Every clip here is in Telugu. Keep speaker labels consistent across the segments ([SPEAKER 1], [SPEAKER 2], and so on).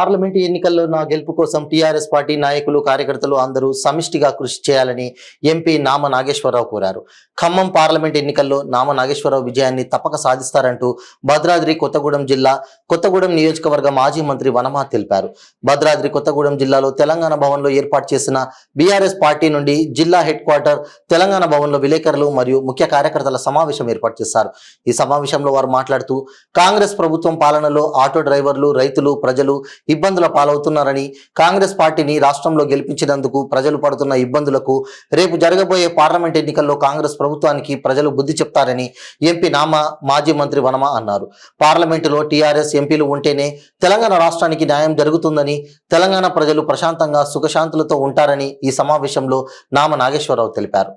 [SPEAKER 1] పార్లమెంటు ఎన్నికల్లో నా గెలుపు కోసం టీఆర్ఎస్ పార్టీ నాయకులు కార్యకర్తలు అందరూ సమిష్టిగా కృషి చేయాలని ఎంపీ నామ నాగేశ్వరరావు కోరారు. ఖమ్మం పార్లమెంట్ ఎన్నికల్లో నామ నాగేశ్వరరావు విజయాన్ని తప్పక సాధిస్తారంటూ భద్రాద్రి కొత్తగూడెం జిల్లా కొత్తగూడెం నియోజకవర్గ మాజీ మంత్రి వనమా తెలిపారు. భద్రాద్రి కొత్తగూడెం జిల్లాలో తెలంగాణ భవన్లో ఏర్పాటు చేసిన బీఆర్ఎస్ పార్టీ నుండి జిల్లా హెడ్ క్వార్టర్ తెలంగాణ భవన్లో విలేకరులు మరియు ముఖ్య కార్యకర్తల సమావేశం ఏర్పాటు చేశారు. ఈ సమావేశంలో వారు మాట్లాడుతూ కాంగ్రెస్ ప్రభుత్వం పాలనలో ఆటో డ్రైవర్లు, రైతులు, ప్రజలు ఇబ్బందుల పాలవుతున్నారని, కాంగ్రెస్ పార్టీని రాష్ట్రంలో గెలిపించినందుకు ప్రజలు పడుతున్న ఇబ్బందులకు రేపు జరగబోయే పార్లమెంట్ ఎన్నికల్లో కాంగ్రెస్ ప్రభుత్వానికి ప్రజలు బుద్ధి చెప్తారని ఎంపీ నామ మాజీ మంత్రి వనమా అన్నారు. పార్లమెంటులో టీఆర్ఎస్ ఎంపీలు ఉంటేనే తెలంగాణ రాష్ట్రానికి న్యాయం జరుగుతుందని, తెలంగాణ ప్రజలు ప్రశాంతంగా సుఖశాంతులతో ఉంటారని ఈ సమావేశంలో నామ నాగేశ్వరరావు తెలిపారు.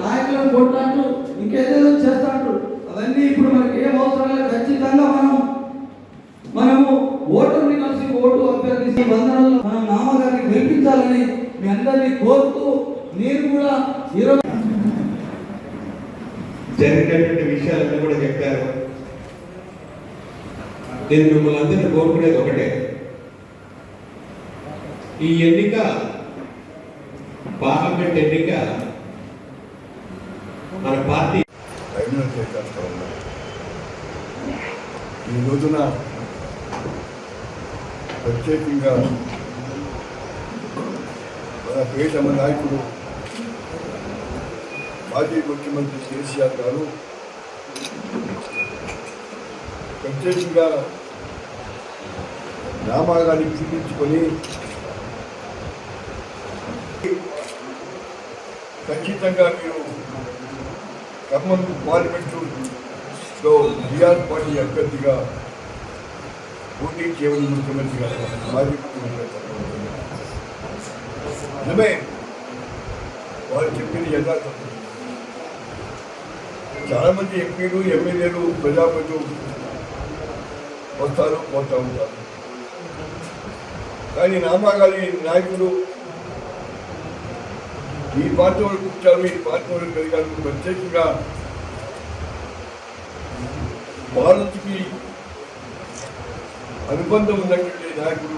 [SPEAKER 2] నాయకులను కొట్టాడు, ఇంకేదేదో చేస్తాడు. అవన్నీ ఇప్పుడు మనకి ఏం అవసరం లేదు. ఖచ్చితంగా మనము ఓటర్ని కలిసి ఓటు అభ్యర్థించి వందనలో మనం నామగారిని గెలిపించాలని మీ అందరినీ కోరుతూ, నేను కూడా ఈరోజు
[SPEAKER 3] జరిగినటువంటి విషయాలన్నీ కూడా చెప్పారు. నేను మిమ్మల్ని అందరినీ కోరుకునేది ఒకటే, ఈ ఎన్నిక పార్లమెంట్ ఎన్నిక మన పార్టీ
[SPEAKER 4] చేస్తా ఉన్నారు. ఈ రోజున ప్రత్యేకంగా మన ప్రియతమ నాయకుడు మాజీ ముఖ్యమంత్రి కేసీఆర్ గారు ప్రత్యేకంగా నామాగాన్ని చూపించుకొని ఖచ్చితంగా మీరు ఖమ్మం పార్లమెంటులో బీఆర్ పార్టీ అభ్యర్థిగా పోటీ చేయవలసిన ముఖ్యమంత్రి గారు, మాజీ ముఖ్యమంత్రి నిజమే వారు చెప్పింది యథార్థం. చాలామంది ఎంపీలు, ఎమ్మెల్యేలు, ప్రజాప్రతినిధులు వస్తారు, పోతూ ఉంటారు. కానీ నామాగారి నాయకులు ఈ పార్టీ వాళ్ళు కూర్చారు, ఈ పార్టీ వాళ్ళు పెరిగారు. ప్రత్యేకంగా భారత్కి అనుబంధం ఉన్నటువంటి నాయకుడు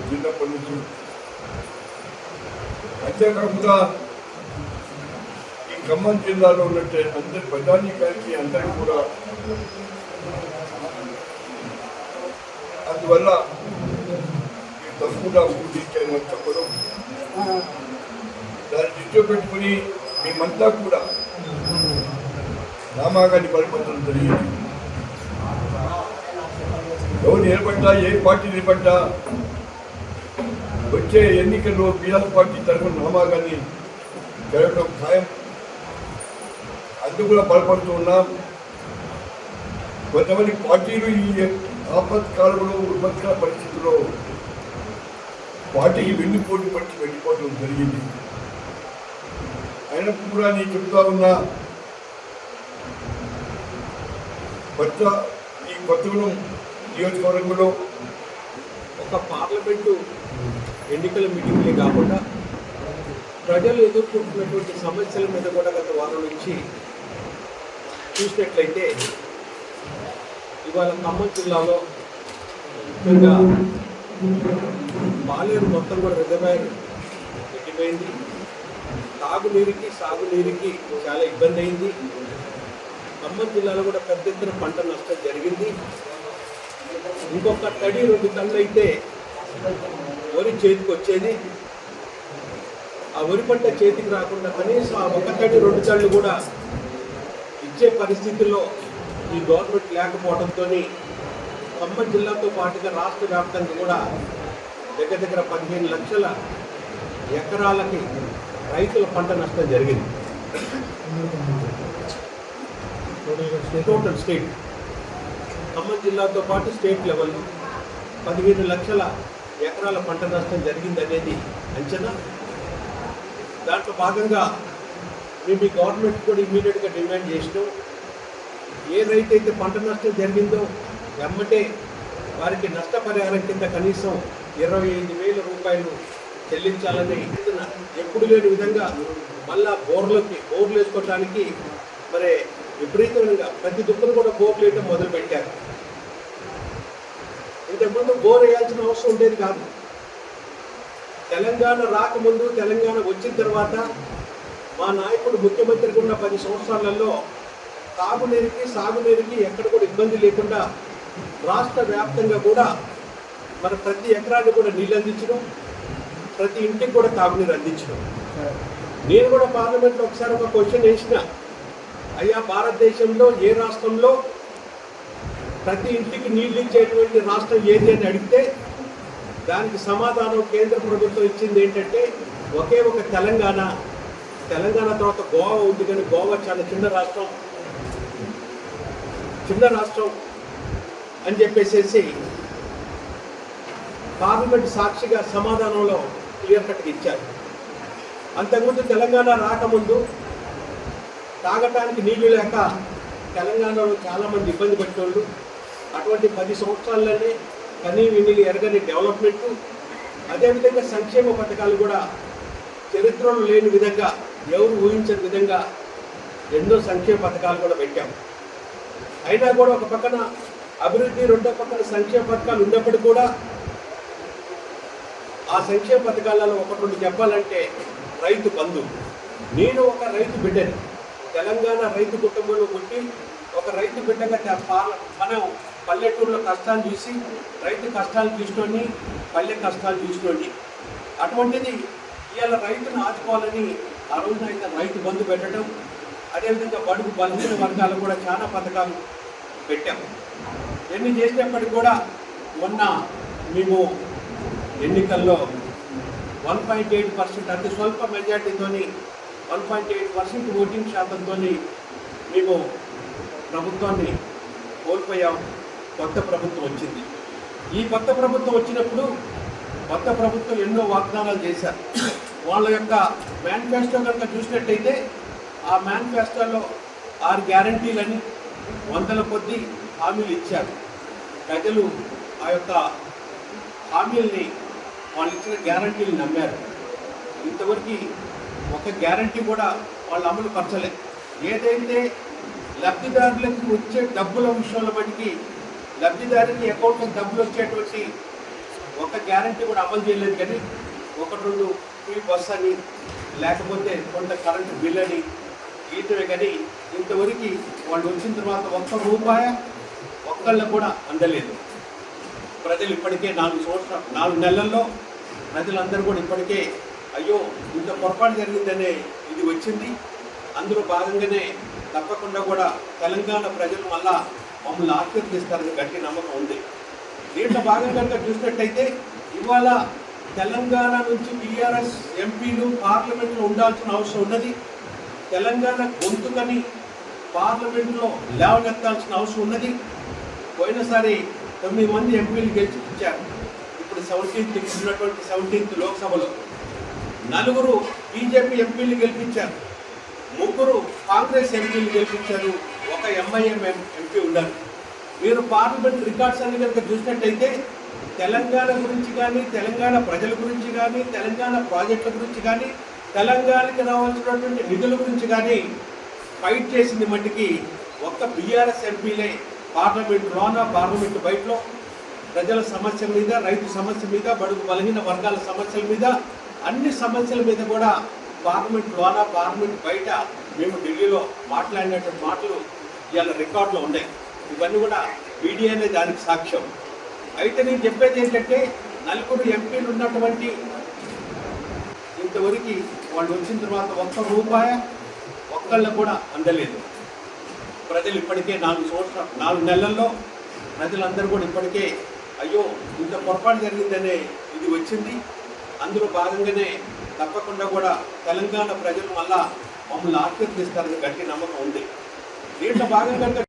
[SPEAKER 4] చిన్నప్పటి నుంచి. అంతేకాకుండా ఈ ఖమ్మం జిల్లాలో ఉన్నట్టే అందరి ప్రజానీకానికి అందరికీ కూడా అందువల్ల ఈ తప్పకుండా పూర్తి చేయమని చెప్పడం, దాన్ని దృష్టిలో పెట్టుకుని మేమంతా కూడా నామాగాన్ని బలపడడం జరిగింది. ఎవరు నిలబడ్డా, ఏ పార్టీ నిలబడ్డా వచ్చే ఎన్నికల్లో బీఆర్ఎస్ పార్టీ తరఫున నామాగాన్ని జరగడం ఖాయం. అందుకు కూడా బలపడుతూ ఉన్నాం. కొంతమంది పార్టీలు ఈ ఆపత్కాలంలో, విపత్కాల పరిస్థితుల్లో పార్టీకి వెన్నుపోటు పట్టి వెళ్ళిపోవడం జరిగింది. అయినప్పుడు కూడా నేను చెప్తా ఉన్నా, ఈ కొత్తగూడెం నియోజకవర్గంలో
[SPEAKER 3] ఒక పార్లమెంటు ఎన్నికల మీటింగ్లే కాకుండా ప్రజలు ఎదుర్కొంటున్నటువంటి సమస్యల మీద కూడా గత వారం నుంచి చూసినట్లయితే ఇవాళ ఖమ్మం జిల్లాలో ముఖ్యంగా పాలేరు మొత్తం కూడా రిజర్వాయర్ పెట్టిపోయింది. తాగునీరుకి, సాగునీరుకి చాలా ఇబ్బంది అయింది. ఖమ్మం జిల్లాలో కూడా పెద్ద ఎత్తున పంట నష్టం జరిగింది. ఇంకొక తడి 2 టన్నులు అయితే వరి చేతికి వచ్చేది. ఆ వరి పంట చేతికి రాకుండా కనీసం ఆ 1 తడి 2 టన్నులు కూడా ఇచ్చే పరిస్థితుల్లో ఈ గవర్నమెంట్ లేకపోవడంతో ఖమ్మం జిల్లాతో పాటుగా రాష్ట్ర వ్యాప్తంగా కూడా దగ్గర 15 లక్షల ఎకరాలకి రైతుల పంట నష్టం జరిగింది. టోటల్ స్టేట్ ఖమ్మం జిల్లాతో పాటు స్టేట్ లెవెల్లో 15 లక్షల ఎకరాల పంట నష్టం జరిగింది అనేది అంచనా. దాంట్లో భాగంగా మేము ఈ గవర్నమెంట్ కూడా ఇమీడియట్గా డిమాండ్ చేసినాం. ఏ రైతు అయితే పంట నష్టం జరిగిందో వెంబటే వారికి నష్టపరిహారం కింద కనీసం 25,000 రూపాయలు చెల్లించాలని ఎప్పుడు లేని విధంగా మళ్ళా బోర్లు వేసుకోవడానికి మరి విపరీతంగా ప్రతి దుక్కును కూడా బోర్లు వేయటం మొదలుపెట్టారు. ఇంతకుముందు బోర్ వేయాల్సిన అవసరం ఉండేది కాదు. తెలంగాణ రాకముందు, తెలంగాణ వచ్చిన తర్వాత మా నాయకుడు ముఖ్యమంత్రికి ఉన్న 10 సంవత్సరాలలో తాగునీరుకి సాగునీరుకి ఎక్కడ కూడా ఇబ్బంది లేకుండా రాష్ట్ర వ్యాప్తంగా కూడా మన ప్రతి ఎకరాన్ని కూడా నీళ్ళు అందించడం, ప్రతి ఇంటికి కూడా తాగునీరు అందించడం. నేను కూడా పార్లమెంట్లో ఒకసారి ఒక క్వశ్చన్ వేసిన, అయ్యా భారతదేశంలో ఏ రాష్ట్రంలో ప్రతి ఇంటికి నీళ్ళు ఇచ్చేటువంటి రాష్ట్రం ఏది అని అడిగితే దానికి సమాధానం కేంద్ర ప్రభుత్వం ఇచ్చింది ఏంటంటే ఒకే ఒక తెలంగాణ. తెలంగాణ తర్వాత గోవా ఉంది, కానీ గోవా చాలా చిన్న రాష్ట్రం అని చెప్పేసేసి పార్లమెంట్ సాక్షిగా సమాధానంలో క్లియర్ కట్గా ఇచ్చారు. అంతకుముందు తెలంగాణ రాకముందు తాగటానికి నీళ్లు లేక తెలంగాణలో చాలామంది ఇబ్బంది పట్టేవాళ్ళు. అటువంటి 10 సంవత్సరాలనే కనీ విని ఎరగని డెవలప్మెంట్, అదేవిధంగా సంక్షేమ పథకాలు కూడా చరిత్రలో లేని విధంగా, ఎవరు ఊహించని విధంగా ఎన్నో సంక్షేమ పథకాలు కూడా పెట్టాం. అయినా కూడా ఒక పక్కన అభివృద్ధి, రెండో పక్కన సంక్షేమ పథకాలు ఉన్నప్పటికీ కూడా ఆ సంక్షేమ పథకాలలో ఒకటి రెండు చెప్పాలంటే రైతు బంధు. నేను ఒక రైతు బిడ్డని, తెలంగాణ రైతు కుటుంబంలో పుట్టి ఒక రైతు బిడ్డగా మనం పల్లెటూరులో కష్టాలు చూసి, రైతు కష్టాలు చూసుకొని, పల్లె కష్టాలు చూసుకొని, అటువంటిది ఇవాళ రైతును ఆదుకోవాలని ఆ రోజున అయితే రైతు బంధు పెట్టడం, అదేవిధంగా బడుగు బలహీన వర్గాలు కూడా చాలా పథకాలు పెట్టాం. ఎన్ని చేసినప్పటికీ కూడా మొన్న మేము ఎన్నికల్లో 1.8% అతి స్వల్ప మెజార్టీతోని 1.8% ఓటింగ్ శాతంతో మేము ప్రభుత్వాన్ని కోల్పోయాం. కొత్త ప్రభుత్వం వచ్చింది. ఈ కొత్త ప్రభుత్వం వచ్చినప్పుడు కొత్త ప్రభుత్వం ఎన్నో వాగ్దానాలు చేశారు. వాళ్ళ యొక్క మేనిఫెస్టో కనుక చూసినట్టయితే ఆ మేనిఫెస్టోలో 6 గ్యారంటీలని 100ల కొద్దీ హామీలు ఇచ్చారు. ప్రజలు ఆ యొక్క హామీల్ని, వాళ్ళు ఇచ్చిన గ్యారంటీలు నమ్మారు. ఇంతవరకు ఒక గ్యారంటీ కూడా వాళ్ళు అమలు పరచలేదు. ఏదైతే లబ్ధిదారులకు వచ్చే డబ్బుల విషయంలో మటుకి లబ్ధిదారుని అకౌంట్లో డబ్బులు వచ్చేటువంటి ఒక గ్యారంటీ కూడా అమలు చేయలేదు. కానీ 1-2 ఫ్రీ బస్ అని, లేకపోతే కొంత కరెంటు బిల్ అని గీతమే, కానీ ఇంతవరకు వాళ్ళు వచ్చిన తర్వాత ₹1 ఒక్కళ్ళ కూడా అందలేదు. ప్రజలు ఇప్పటికే 4 నెలల్లో ప్రజలందరూ కూడా ఇప్పటికే అయ్యో ఇంత పొరపాటు జరిగిందనే ఇది వచ్చింది. అందులో భాగంగానే తప్పకుండా కూడా తెలంగాణ ప్రజలు మళ్ళా మమ్మల్ని ఆశీర్వదిస్తారని గట్టి నమ్మకం ఉంది. దీంట్లో భాగంగా చూసినట్టయితే ఇవాళ తెలంగాణ నుంచి టీఆర్ఎస్ ఎంపీలు పార్లమెంట్లో ఉండాల్సిన అవసరం ఉన్నది. తెలంగాణ గొంతుకని పార్లమెంట్లో లేవనెత్తాల్సిన అవసరం ఉన్నది. పోయినసారి 9 మంది ఎంపీలు గెలిచిచ్చారు. ఇప్పుడు 17th ఉన్నటువంటి 17th లోక్సభలో 4 బీజేపీ ఎంపీలు గెలిపించారు, 3 కాంగ్రెస్ ఎంపీలు గెలిపించారు, 1 ఎంఐఎం ఎంపీ ఉన్నారు. మీరు పార్లమెంట్ రికార్డ్స్ అన్ని కనుక చూసినట్టయితే తెలంగాణ గురించి కానీ, తెలంగాణ ప్రజల గురించి కానీ, తెలంగాణ ప్రాజెక్టుల గురించి కానీ, తెలంగాణకి రావాల్సినటువంటి నిధుల గురించి కానీ ఫైట్ చేసింది మట్టికి ఒక్క బీఆర్ఎస్ ఎంపీలే. పార్లమెంట్లోన, పార్లమెంట్ బయటలో ప్రజల సమస్య మీద, రైతు సమస్య మీద, బడుగు బలహీన వర్గాల సమస్యల మీద, అన్ని సమస్యల మీద కూడా పార్లమెంట్లోన, పార్లమెంట్ బయట మేము ఢిల్లీలో మాట్లాడినటువంటి మాటలు ఇవాళ రికార్డులో ఉన్నాయి. ఇవన్నీ కూడా మీడియానే దానికి సాక్ష్యం. అయితే నేను చెప్పేది ఏంటంటే 4 ఎంపీలు ఉన్నటువంటి ఇంతవరకు వాళ్ళు వచ్చిన తర్వాత ₹1 ఒక్కళ్ళ కూడా అందలేదు. ప్రజలు ఇప్పటికే 4 నెలల్లో ప్రజలందరూ కూడా ఇప్పటికే అయ్యో ఇంత పొరపాటు జరిగిందనే ఇది వచ్చింది. అందులో భాగంగానే తప్పకుండా కూడా తెలంగాణ ప్రజలు మళ్ళా మమ్మల్ని ఆశీర్వదిస్తారని గట్టి నమ్మకం ఉంది. దీంట్లో భాగంగా